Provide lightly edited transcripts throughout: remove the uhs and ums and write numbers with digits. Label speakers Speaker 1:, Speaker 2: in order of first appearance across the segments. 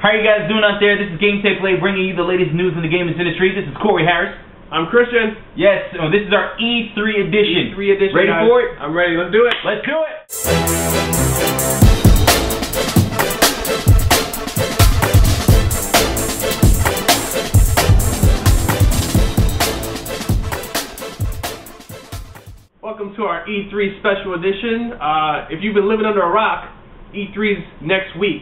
Speaker 1: How are you guys doing out there? This is Game.Tech.Play bringing you the latest news in the gaming industry. This is Corey Harris.
Speaker 2: I'm Christian.
Speaker 1: Yes, this is our E3 edition.
Speaker 2: E3 edition.
Speaker 1: Ready
Speaker 2: guys.
Speaker 1: for it?
Speaker 2: I'm ready. Let's do it.
Speaker 1: Let's do it.
Speaker 2: Welcome to our E3 special edition. If you've been living under a rock, E3's next week.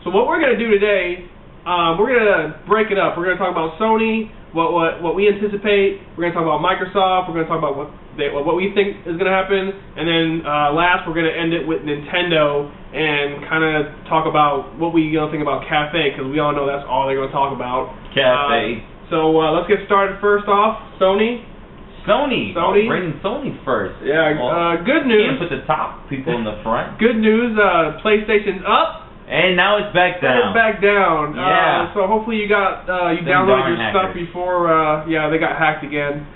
Speaker 2: So what we're going to do today, we're going to break it up. We're going to talk about Sony, what we anticipate. We're going to talk about Microsoft. We're going to talk about what we think is going to happen. And then last, we're going to end it with Nintendo and kind of talk about what we think about Cafe, because we all know that's all they're going to talk about.
Speaker 1: Cafe.
Speaker 2: So let's get started. First off, Sony.
Speaker 1: Sony. Bringing Sony first.
Speaker 2: Yeah, good news.
Speaker 1: Can't put the top people in the front.
Speaker 2: Good news, PlayStation's up.
Speaker 1: And now it's back down.
Speaker 2: It's back down.
Speaker 1: Yeah.
Speaker 2: So hopefully you downloaded your stuff before, they got hacked again.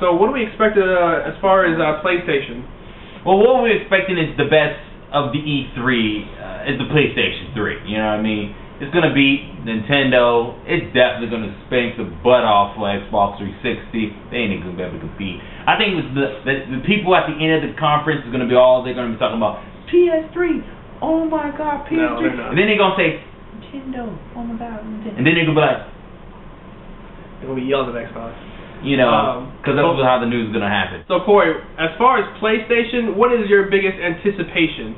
Speaker 2: So what do we expect as far as PlayStation?
Speaker 1: Well, what we're expecting is the best of the E3 is the PlayStation 3. You know what I mean? It's going to beat Nintendo. It's definitely going to spank the butt off for Xbox 360. They ain't going to be able to compete. I think the people at the end of the conference is going to be they're going to be talking about PS3. Oh my God, PS3.
Speaker 2: No, they're not.
Speaker 1: And then they're going to say, Nintendo. Oh my God, Nintendo. And then they're going to be like,
Speaker 2: they're going to be yelling at Xbox.
Speaker 1: You know, because that's how the news is going to happen.
Speaker 2: So, Corey, as far as PlayStation, what is your biggest anticipation?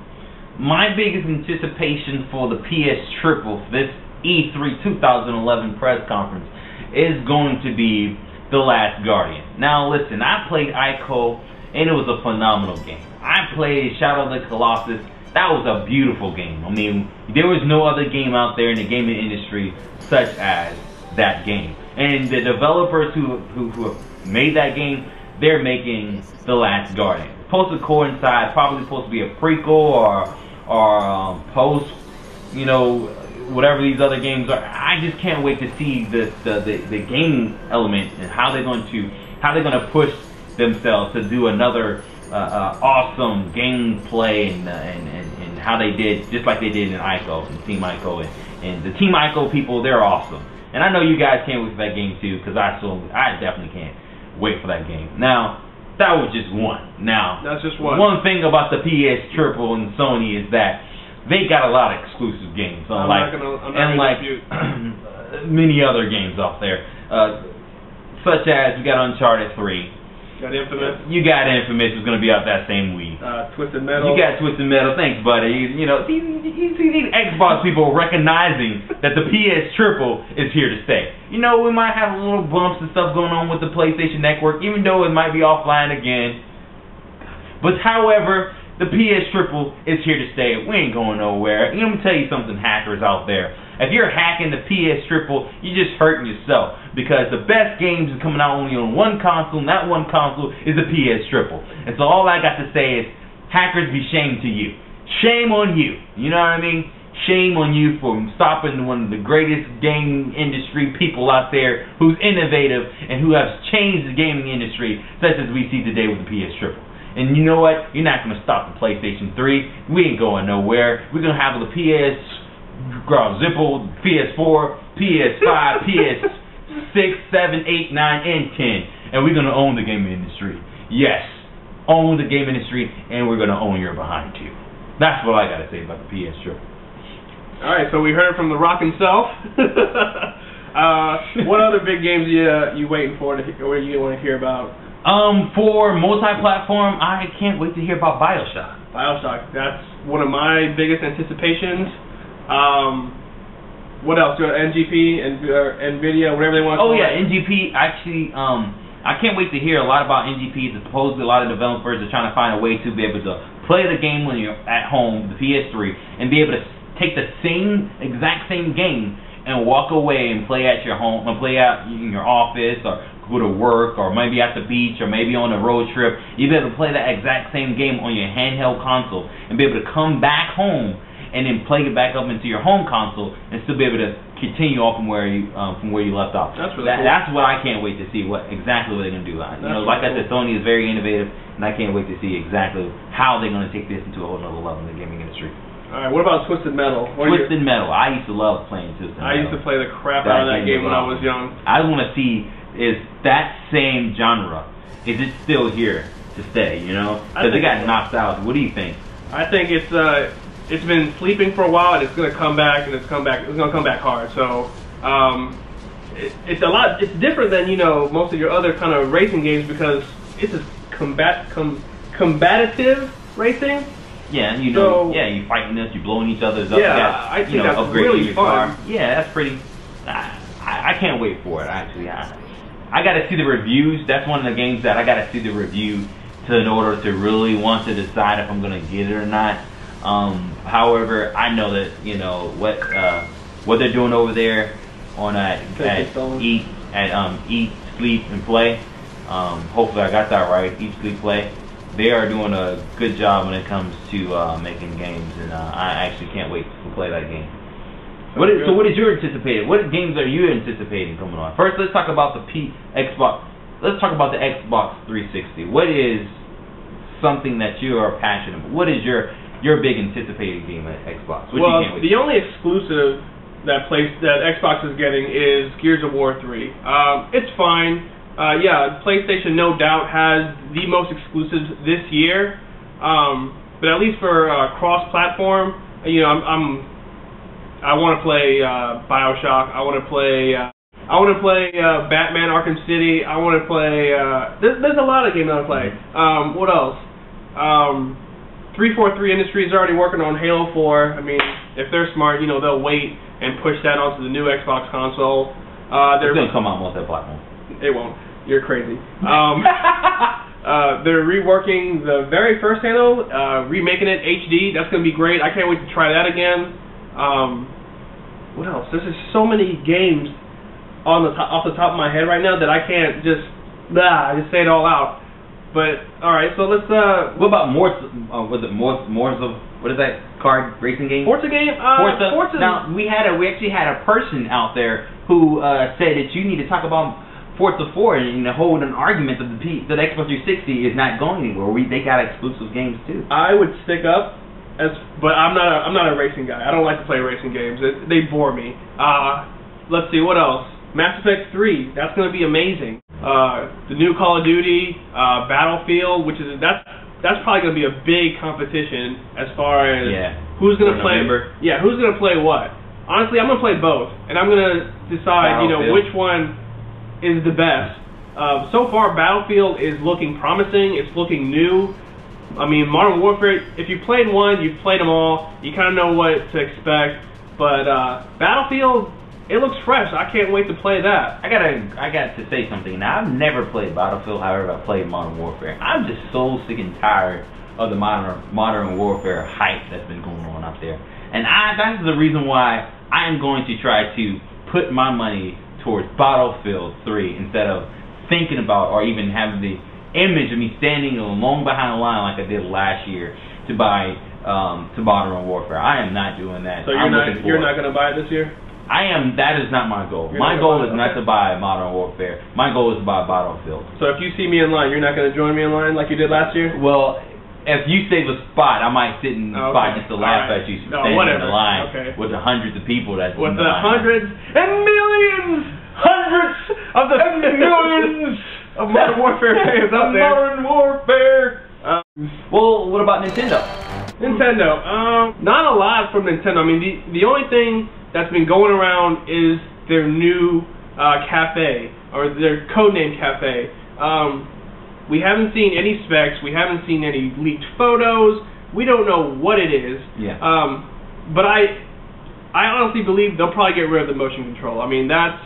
Speaker 1: My biggest anticipation for the PS Triple, this E3 2011 press conference, is going to be The Last Guardian. Now, listen, I played Ico, and it was a phenomenal game. I played Shadow of the Colossus. That was a beautiful game. I mean, there was no other game out there in the gaming industry such as that game. And the developers who made that game, they're making The Last Guardian. Supposed to coincide, probably supposed to be a prequel or post, whatever these other games are. I just can't wait to see the gaming element and how they're going to push themselves to do another awesome gameplay and how they did, just like they did in Ico and Team Ico, and the Team Ico people, they're awesome. And I know you guys can't wait for that game too, because I definitely can't wait for that game. Now, that was just one. Now,
Speaker 2: that's just one.
Speaker 1: One thing about the PS Triple and Sony is that they got a lot of exclusive games, unlike many other games out there, such as you got Uncharted 3.
Speaker 2: Got Infamous.
Speaker 1: You got Infamous, is going to be out that same week.
Speaker 2: Twisted Metal.
Speaker 1: You got Twisted Metal. Thanks, buddy. You see these Xbox people recognizing that the PS Triple is here to stay. We might have little bumps and stuff going on with the PlayStation Network, even though it might be offline again. But however, the PS Triple is here to stay. We ain't going nowhere. Let me tell you something, hackers out there. If you're hacking the PS Triple, you're just hurting yourself, because the best games are coming out only on one console, and that one console is the PS Triple. And so all I got to say is, hackers, be shamed to you. Shame on you. You know what I mean? Shame on you for stopping one of the greatest game industry people out there who's innovative and who has changed the gaming industry, such as we see today with the PS Triple. And you know what? You're not going to stop the PlayStation 3. We ain't going nowhere. We're going to have the Zippo, PS4, PS5, PS6, 7, 8, 9, and 10. And we're going to own the gaming industry. Yes, own the gaming industry, and we're going to own your behind too. That's what I got to say about the PS Triple.
Speaker 2: Alright, so we heard from The Rock himself. What other big games you waiting for, or you want to hear about?
Speaker 1: For multi-platform, I can't wait to hear about BioShock.
Speaker 2: BioShock, that's one of my biggest anticipations. What else? NGP and NVIDIA, whatever they want to call it.
Speaker 1: Oh yeah, NGP. Actually, I can't wait to hear a lot about NGP. Supposedly, a lot of developers are trying to find a way to be able to play the game when you're at home, the PS3, and be able to take the exact same game and walk away and play at your home, and play out in your office, or go to work, or maybe at the beach, or maybe on a road trip. You'll be able to play that exact same game on your handheld console and be able to come back home and then play it back up into your home console and still be able to continue off from where you left off.
Speaker 2: That's really cool.
Speaker 1: That's what I can't wait to see, exactly what they're going to do. Like I said, Sony is very innovative, and I can't wait to see exactly how they're going to take this into a whole nother level in the gaming industry.
Speaker 2: All right, what about Twisted Metal?
Speaker 1: Twisted Metal. I used to love playing Twisted Metal.
Speaker 2: I used to play the crap out of that game when I was young.
Speaker 1: I want to see, is that same genre, is it still here to stay, you know? Because it got knocked out. What do you think?
Speaker 2: I think it's been sleeping for a while, and it's going to come back, and it's going to come back hard. So it's different than, you know, most of your other kind of racing games, because it's a combative racing.
Speaker 1: Yeah, you know, you fighting this, you blowing each other's up.
Speaker 2: Yeah, I think that's really fun.
Speaker 1: Car. Yeah, that's pretty. I can't wait for it. Actually, I got to see the reviews. That's one of the games that I got to see the review in order to really want to decide if I'm gonna get it or not. However, I know that, you know, what they're doing over there on Eat, Sleep, and Play. Hopefully, I got that right. Eat, Sleep, Play. They are doing a good job when it comes to making games, and I actually can't wait to play that game. What is your anticipated? What games are you anticipating coming on? First, let's talk about the Xbox. Let's talk about the Xbox 360. What is something that you are passionate about? What is your big anticipated game at Xbox?
Speaker 2: Well, the only exclusive that Xbox is getting is Gears of War 3. It's fine. Yeah, PlayStation no doubt has the most exclusives this year. But at least for cross-platform, you know, I want to play BioShock. I want to play Batman Arkham City. I want to play. There's a lot of games I want to play. What else? 343 Industries is already working on Halo 4. I mean, if they're smart, you know, they'll wait and push that onto the new Xbox console.
Speaker 1: They're going to come out multi-platform.
Speaker 2: It won't. You're crazy. They're reworking the very first Halo, remaking it HD. That's going to be great. I can't wait to try that again. What else? There's just so many games off the top of my head right now that I can't just say it all out. But all right, so let's.
Speaker 1: What about more? Was it more of what is that card racing game?
Speaker 2: Forza game.
Speaker 1: Forza. Now we actually had a person out there who said that you need to talk about Forza 4 and hold an argument that the Xbox 360 is not going anywhere. They got exclusive games too.
Speaker 2: I would stick up. But I'm not a racing guy. I don't like to play racing games. They bore me. Let's see, what else? Mass Effect 3. That's going to be amazing. The new Call of Duty, Battlefield, which is that's probably going to be a big competition as far as who's going to play. November. Yeah, who's going to play what? Honestly, I'm going to play both, and I'm going to decide, which one is the best. So far, Battlefield is looking promising. It's looking new. I mean, Modern Warfare, if you played one, you've played them all. You kind of know what to expect. But Battlefield, it looks fresh. I can't wait to play that.
Speaker 1: I got to say something. Now, I've never played Battlefield. However, I played Modern Warfare. I'm just so sick and tired of the Modern Warfare hype that's been going on out there. And that's the reason why I am going to try to put my money towards Battlefield 3 instead of thinking about or even having the image of me standing long behind the line like I did last year to buy to Modern Warfare. I am not doing that.
Speaker 2: So you're not going to buy it this year?
Speaker 1: I am. That is not my goal. My goal is not to buy Modern Warfare. My goal is to buy Battlefield.
Speaker 2: So if you see me in line, you're not going to join me in line like you did last year?
Speaker 1: Well, if you save a spot, I might sit in the spot just to laugh at you standing in the line with the hundreds of people that's
Speaker 2: with the hundreds and millions, hundreds of the millions of Modern Warfare fans out there.
Speaker 1: Modern Warfare. Well, what about Nintendo?
Speaker 2: Not a lot from Nintendo. I mean, the only thing that's been going around is their new cafe, or their codename cafe. We haven't seen any specs. We haven't seen any leaked photos. We don't know what it is.
Speaker 1: Yeah.
Speaker 2: But I honestly believe they'll probably get rid of the motion control. I mean, that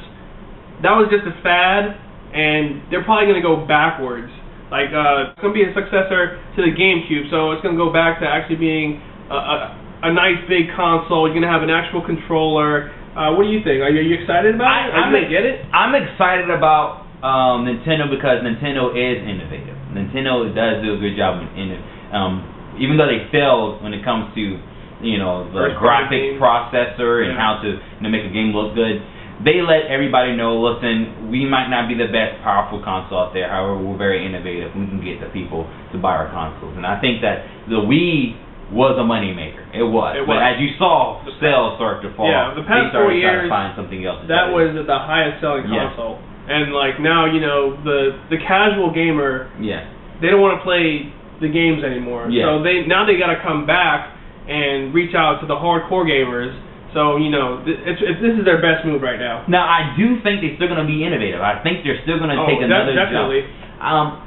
Speaker 2: was just a fad. And they're probably going to go backwards. Like, it's going to be a successor to the GameCube, so it's going to go back to actually being a nice big console. You're going to have an actual controller. What do you think? Are you excited about it? Are you going to get it?
Speaker 1: I'm excited about Nintendo because Nintendo is innovative. Nintendo does do a good job even though they failed when it comes to, the graphic processor and how to make a game look good. They let everybody know, listen, we might not be the best powerful console out there, however, we're very innovative. We can get the people to buy our consoles. And I think that the Wii was a moneymaker. It was. But as you saw, sales start to fall.
Speaker 2: Yeah, the past 4 years,
Speaker 1: to find something else.
Speaker 2: That was the highest selling console. And like now, you know, the casual gamer, they don't want to play the games anymore. So they got to come back and reach out to the hardcore gamers. So, you know, this is their best move right now.
Speaker 1: Now, I do think they're still going to be innovative. I think they're still going to take another
Speaker 2: definitely.
Speaker 1: jump.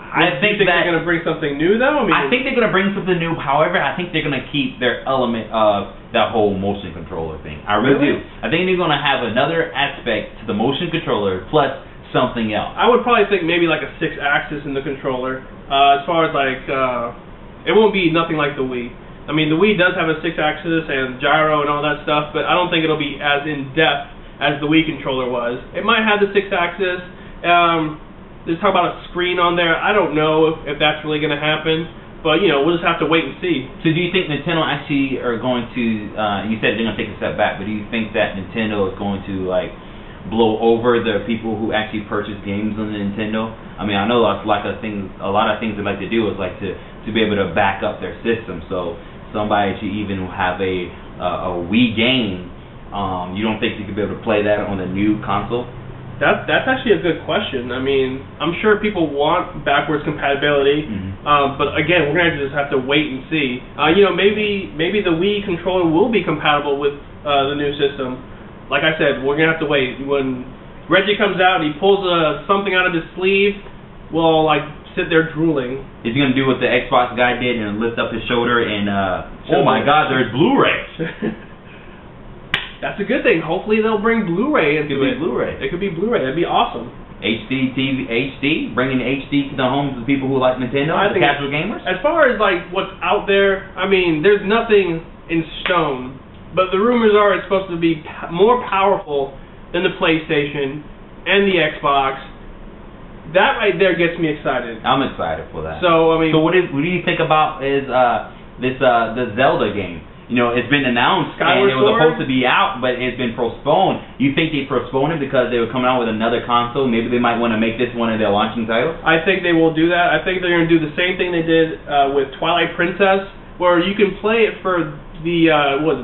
Speaker 1: I think
Speaker 2: they're going to bring something new, though?
Speaker 1: I think they're going to bring something new. However, I think they're going to keep their element of that whole motion controller thing. I really do. I think they're going to have another aspect to the motion controller plus something else.
Speaker 2: I would probably think maybe like a 6-axis in the controller. As far as like, it won't be nothing like the Wii. I mean, the Wii does have a 6-axis and gyro and all that stuff, but I don't think it'll be as in-depth as the Wii controller was. It might have the 6-axis. There's talk about a screen on there. I don't know if that's really going to happen, but, you know, we'll just have to wait and see.
Speaker 1: So do you think Nintendo actually are going to, you said they're going to take a step back, but do you think that Nintendo is going to, like, blow over the people who actually purchase games on the Nintendo? I mean, I know that's like a lot of things they like to do is like to be able to back up their system. So somebody should even have a Wii game. You don't think you could be able to play that on the new console?
Speaker 2: That's actually a good question. I mean, I'm sure people want backwards compatibility, but again, we're gonna just have to wait and see. You know, maybe the Wii controller will be compatible with the new system. Like I said, we're gonna have to wait. When Reggie comes out, he pulls something out of his sleeve. We'll all like sit there drooling.
Speaker 1: Is he gonna do what the Xbox guy did and lift up his shoulder and oh my God, there's Blu-ray.
Speaker 2: That's a good thing. Hopefully they'll bring Blu-ray into it.
Speaker 1: It
Speaker 2: could be Blu-ray. That'd be awesome.
Speaker 1: HD TV, HD, bringing HD to the homes of people who like Nintendo, the casual gamers.
Speaker 2: As far as like what's out there, I mean, there's nothing in stone, but the rumors are it's supposed to be more powerful than the PlayStation and the Xbox. That right there gets me excited.
Speaker 1: I'm excited for that.
Speaker 2: So I mean,
Speaker 1: what do you think about the Zelda game? You know, it's been announced and it was supposed to be out, but it's been postponed. You think they postponed it because they were coming out with another console? Maybe they might want to make this one of their launching titles?
Speaker 2: I think they will do that. I think they're going to do the same thing they did with Twilight Princess, where you can play it for the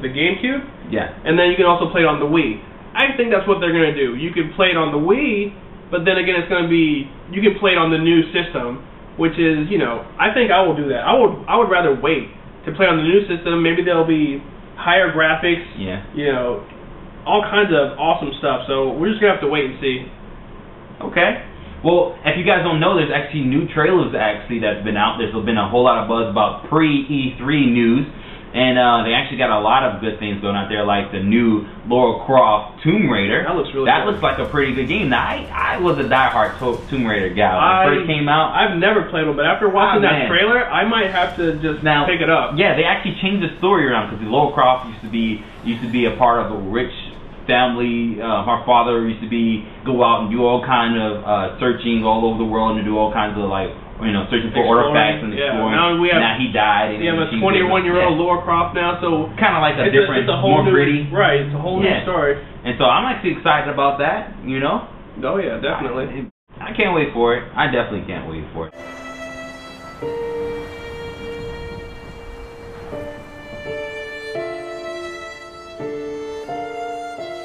Speaker 2: GameCube?
Speaker 1: Yeah.
Speaker 2: And then you can also play it on the Wii. I think that's what they're going to do. You can play it on the Wii, but then again, it's going to be, you can play it on the new system, which is, you know, I think I will do that. I would rather wait to play on the new system. Maybe there'll be higher graphics, you know, all kinds of awesome stuff. So we're just going to have to wait and see.
Speaker 1: Okay. Well, if you guys don't know, there's actually new trailers that's been out. There's been a whole lot of buzz about pre-E3 news. And they actually got a lot of good things going out there, like the new Lara Croft Tomb Raider.
Speaker 2: That looks really
Speaker 1: good. Looks like a pretty good game. Now, I was a diehard Tomb Raider guy when it first came out.
Speaker 2: I've never played one, but after watching that trailer, I might have to just pick it up.
Speaker 1: Yeah, they actually changed the story around because Lara Croft used to be a part of a rich family. Her father used to go out and do all kind of searching all over the world and do all kinds of like, you know, searching for artifacts and exploring. Now he died. And
Speaker 2: we have a 21-year-old Lara Croft now, so
Speaker 1: kind of like a different, more gritty.
Speaker 2: Right, it's a whole new story.
Speaker 1: And so I'm actually excited about that. You know.
Speaker 2: Oh yeah, definitely.
Speaker 1: I can't wait for it. I definitely can't wait for it.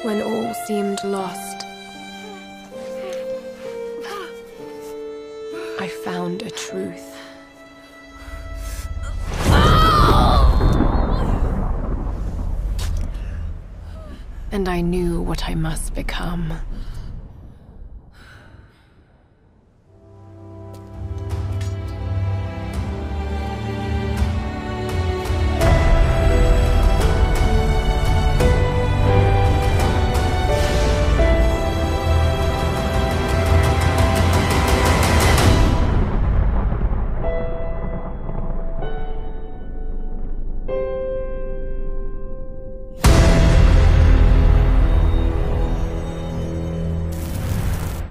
Speaker 3: When all seemed lost, I found a truth. And I knew what I must become.